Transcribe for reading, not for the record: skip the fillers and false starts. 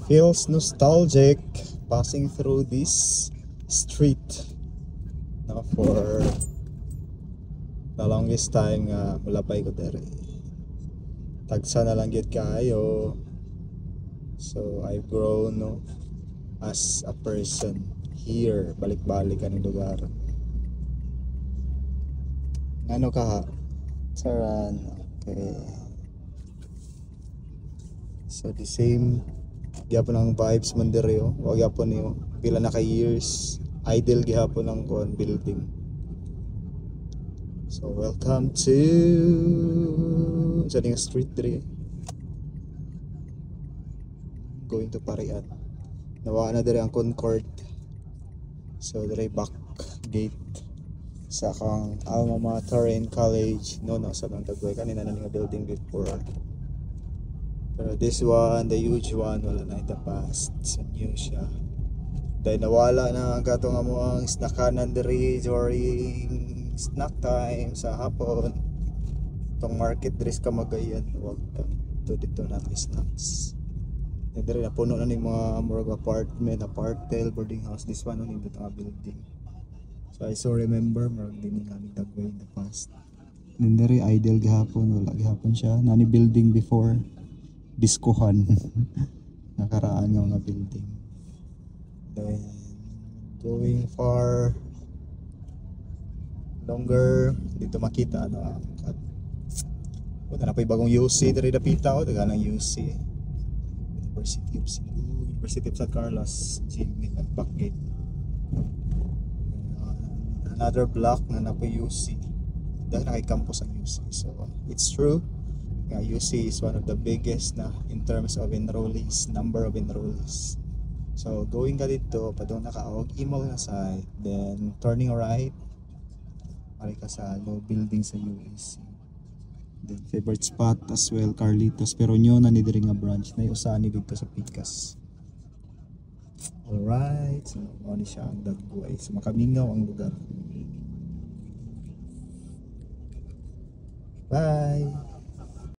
Feels nostalgic passing through this street now for the longest time nga mulapay ko dere. Tagsa na lang gyud kaayo. So I've grown no, as a person here, balik-balik ang lugar. Ano ka ha? Saran. Okay. So the same gyapon ang vibes man dere oh. Wa gyapon yo pila na ka years idle gyapon ang kon building. So welcome to sa ding street dere. Going to Parian. Nawa na dere ang Concord. So dere back gate sa kang alma mater in college. No sa kang tagway kanina na nga building before. Pero this one, the huge one, wala na in the past. So new siya. Dahil nawala na ang katong amo ang snackanan diri during snack time sa hapon. Itong market dress ka magayan. Huwag ka. Dito na may snacks. And diri na puno na ni mga murag apartment, apartel, boarding house. This one on dito nga building. So I so remember murag din nga nagdagway in the past. And diri idle gihapon, wala gihapon siya. Nani building before. Diskuhan. Nakaraan ng mga building. Then going far longer dito makita ano wala na pa bagong UC diri dapita ko daga ng UC University of Cebu, University of San Carlos, Jimmy back gate. Another block na na po UC dahil nakay-campus ang UC. So it's true UC is one of the biggest na in terms of enrollees, number of enrollees. So going ka dito, padung nakaog imo na side, then turning right, pare ka sa low building sa UAC. Then favorite spot as well, Carlitos, pero nyo na ni diri nga branch na usahan ni dito sa Picas. Alright, so ano siya ang dagway. So makamingaw ang lugar. Bye!